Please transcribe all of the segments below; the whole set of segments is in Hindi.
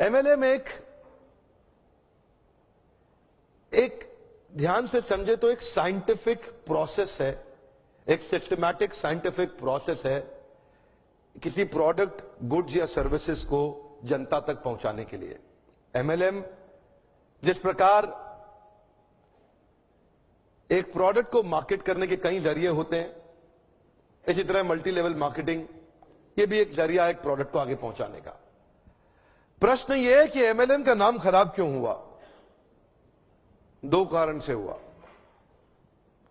एमएलएम एक ध्यान से समझे तो एक साइंटिफिक प्रोसेस है, एक सिस्टमैटिक साइंटिफिक प्रोसेस है किसी प्रोडक्ट, गुड्स या सर्विसेज को जनता तक पहुंचाने के लिए। एमएलएम जिस प्रकार एक प्रोडक्ट को मार्केट करने के कई जरिए होते हैं, इसी तरह मल्टी लेवल मार्केटिंग ये भी एक जरिया है एक प्रोडक्ट को आगे पहुंचाने का। प्रश्न यह है कि एमएलएम का नाम खराब क्यों हुआ? दो कारण से हुआ,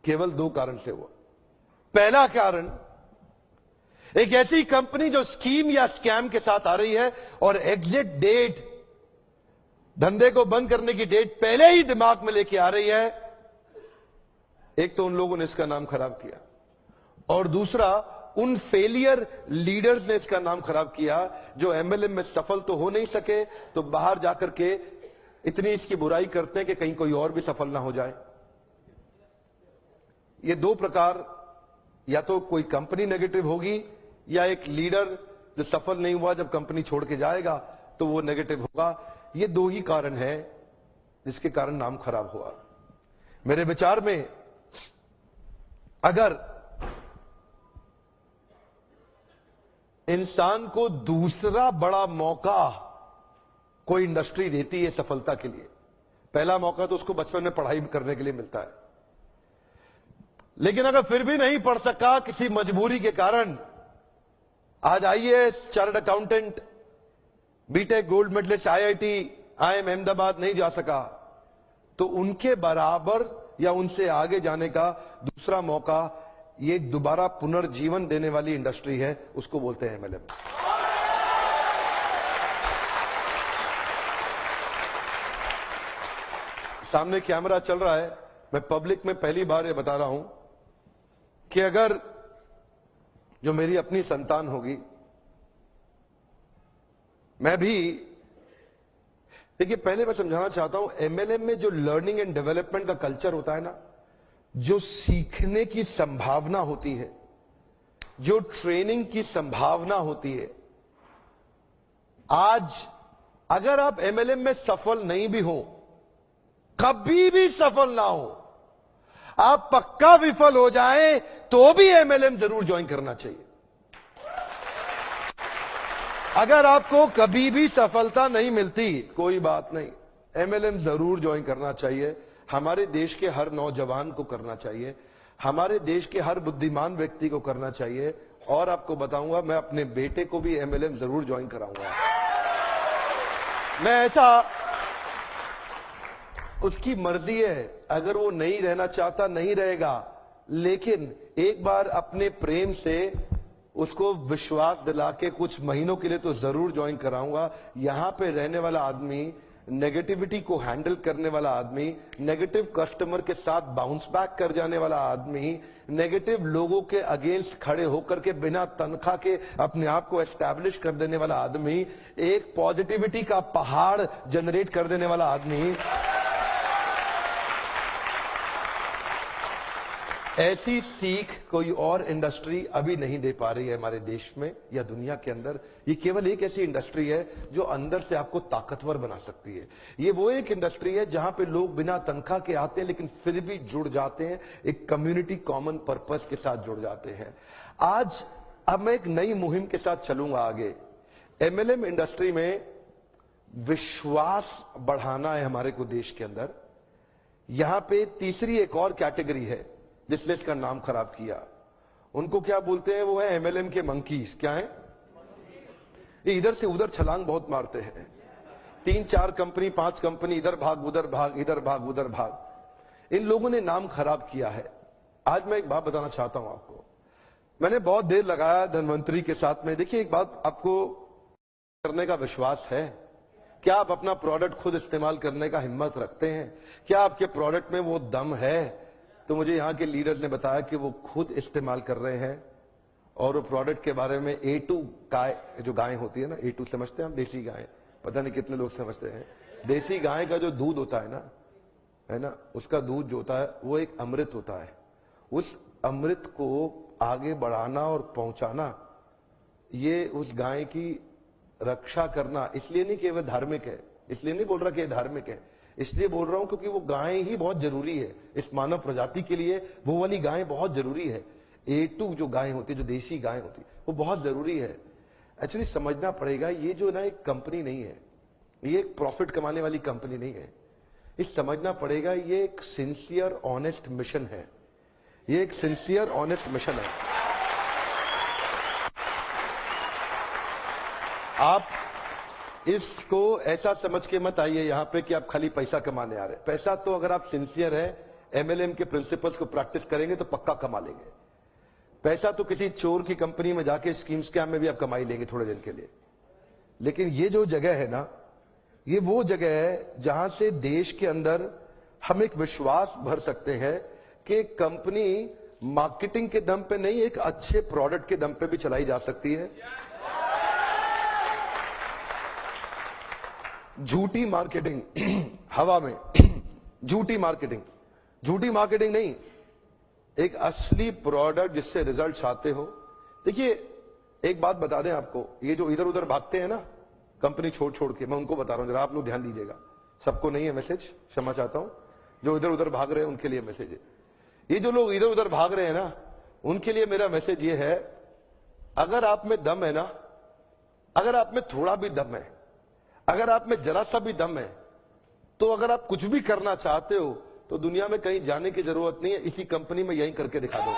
केवल दो कारण से हुआ। पहला कारण, एक ऐसी कंपनी जो स्कीम या स्कैम के साथ आ रही है और एग्जिट डेट, धंधे को बंद करने की डेट पहले ही दिमाग में लेके आ रही है। एक तो उन लोगों ने इसका नाम खराब किया, और दूसरा उन फेलियर लीडर्स ने इसका नाम खराब किया जो एमएलएम में सफल तो हो नहीं सके, तो बाहर जाकर के इतनी इसकी बुराई करते हैं कि कहीं कोई और भी सफल ना हो जाए। ये दो प्रकार, या तो कोई कंपनी नेगेटिव होगी या एक लीडर जो सफल नहीं हुआ जब कंपनी छोड़ के जाएगा तो वो नेगेटिव होगा। ये दो ही कारण है जिसके कारण नाम खराब हुआ। मेरे विचार में अगर इंसान को दूसरा बड़ा मौका कोई इंडस्ट्री देती है सफलता के लिए, पहला मौका तो उसको बचपन में पढ़ाई करने के लिए मिलता है, लेकिन अगर फिर भी नहीं पढ़ सका किसी मजबूरी के कारण, आज IAS, chartered accountant, BTech gold medallist, IIT, IIM Ahmedabad नहीं जा सका, तो उनके बराबर या उनसे आगे जाने का दूसरा मौका, ये दोबारा पुनर्जीवन देने वाली इंडस्ट्री है, उसको बोलते हैं एमएलएम। सामने कैमरा चल रहा है, मैं पब्लिक में पहली बार ये बता रहा हूं कि अगर जो मेरी अपनी संतान होगी, मैं भी, देखिए पहले मैं समझाना चाहता हूं, एमएलएम में जो लर्निंग एंड डेवलपमेंट का कल्चर होता है ना, जो सीखने की संभावना होती है, जो ट्रेनिंग की संभावना होती है, आज अगर आप एमएलएम में सफल नहीं भी हो, कभी भी सफल ना हो, आप पक्का विफल हो जाएं, तो भी एमएलएम जरूर ज्वाइन करना चाहिए। अगर आपको कभी भी सफलता नहीं मिलती, कोई बात नहीं, एमएलएम जरूर ज्वाइन करना चाहिए। हमारे देश के हर नौजवान को करना चाहिए, हमारे देश के हर बुद्धिमान व्यक्ति को करना चाहिए। और आपको बताऊंगा, मैं अपने बेटे को भी एमएलएम जरूर ज्वाइन कराऊंगा। मैं ऐसा, उसकी मर्जी है, अगर वो नहीं रहना चाहता नहीं रहेगा, लेकिन एक बार अपने प्रेम से उसको विश्वास दिला के कुछ महीनों के लिए तो जरूर ज्वाइन कराऊंगा। यहां पे रहने वाला आदमी, नेगेटिविटी को हैंडल करने वाला आदमी, नेगेटिव कस्टमर के साथ बाउंस बैक कर जाने वाला आदमी, नेगेटिव लोगों के अगेंस्ट खड़े होकर के बिना तनख्वाह के अपने आप को एस्टैब्लिश कर देने वाला आदमी, एक पॉजिटिविटी का पहाड़ जनरेट कर देने वाला आदमी, ऐसी सीख कोई और इंडस्ट्री अभी नहीं दे पा रही है हमारे देश में या दुनिया के अंदर। ये केवल एक ऐसी इंडस्ट्री है जो अंदर से आपको ताकतवर बना सकती है। ये वो एक इंडस्ट्री है जहां पे लोग बिना तनख्वाह के आते हैं, लेकिन फिर भी जुड़ जाते हैं, एक कम्युनिटी कॉमन पर्पस के साथ जुड़ जाते हैं। आज अब मैं एक नई मुहिम के साथ चलूंगा आगे। एमएलएम इंडस्ट्री में विश्वास बढ़ाना है हमारे को देश के अंदर। यहां पे तीसरी एक और कैटेगरी है जिसने इसका नाम खराब किया, उनको क्या बोलते हैं? वो है एमएलएम के मंकीज। क्या है ये? इधर से उधर छलांग बहुत मारते हैं, 3-4 कंपनी 5 कंपनी, इधर भाग उधर भाग, इधर भाग उधर भाग। इन लोगों ने नाम खराब किया है। आज मैं एक बात बताना चाहता हूं आपको, मैंने बहुत देर लगाया धनवंतरी के साथ में। देखिए एक बात, आपको करने का विश्वास है? क्या आप अपना प्रोडक्ट खुद इस्तेमाल करने का हिम्मत रखते हैं? क्या आपके प्रोडक्ट में वो दम है? तो मुझे यहां के लीडर ने बताया कि वो खुद इस्तेमाल कर रहे हैं, और वो प्रोडक्ट के बारे में A2 गाय, जो गाय होती है ना, A2 समझते हैं हम, देसी गाय, पता नहीं कितने लोग समझते हैं। देसी गाय का जो दूध होता है ना, उसका दूध जो होता है वो एक अमृत होता है। उस अमृत को आगे बढ़ाना और पहुंचाना, ये उस गाय की रक्षा करना इसलिए नहीं कि वह धार्मिक है, इसलिए नहीं बोल रहा कि धार्मिक है, इसलिए बोल रहा हूं क्योंकि वो गाय ही बहुत जरूरी है इस मानव प्रजाति के लिए। वो वाली गाय बहुत जरूरी है। A2 जो गाय होती है, जो देसी गाय होती है, वो बहुत जरूरी है। एक्चुअली समझना पड़ेगा, ये जो ना एक कंपनी नहीं है, ये एक प्रॉफिट कमाने वाली कंपनी नहीं है। ये समझना पड़ेगा, ये एक सिंसियर ऑनेस्ट मिशन है। ये एक सिंसियर ऑनेस्ट मिशन है। आप इसको ऐसा समझ के मत आइए यहां पे कि आप खाली पैसा कमाने आ रहे हैं। पैसा तो अगर आप सिंसियर है, MLM के प्रिंसिपल्स को प्रैक्टिस करेंगे तो पक्का कमा लेंगे। पैसा तो किसी चोर की कंपनी में जाके स्कीम स्कैम में भी आप कमाई लेंगे थोड़े दिन के लिए। लेकिन ये जो जगह है ना, ये वो जगह है जहां से देश के अंदर हम एक विश्वास भर सकते हैं कि कंपनी मार्केटिंग के दम पे नहीं, एक अच्छे प्रोडक्ट के दम पे भी चलाई जा सकती है। झूठी मार्केटिंग हवा में, झूठी मार्केटिंग नहीं, एक असली प्रोडक्ट जिससे रिजल्ट आते हो। देखिए एक बात बता दें आपको, ये जो इधर उधर भागते हैं ना कंपनी छोड़ छोड़ के, मैं उनको बता रहा हूं, जरा आप लोग ध्यान दीजिएगा। सबको नहीं है मैसेज, क्षमा चाहता हूं। जो इधर उधर भाग रहे हैं उनके लिए मैसेज है। ये जो लोग इधर उधर भाग रहे हैं ना, उनके लिए मेरा मैसेज ये है, अगर आप में दम है ना, अगर आप में थोड़ा भी दम है, अगर आप में जरा सा भी दम है, तो अगर आप कुछ भी करना चाहते हो तो दुनिया में कहीं जाने की जरूरत नहीं है, इसी कंपनी में यहीं करके दिखा दो।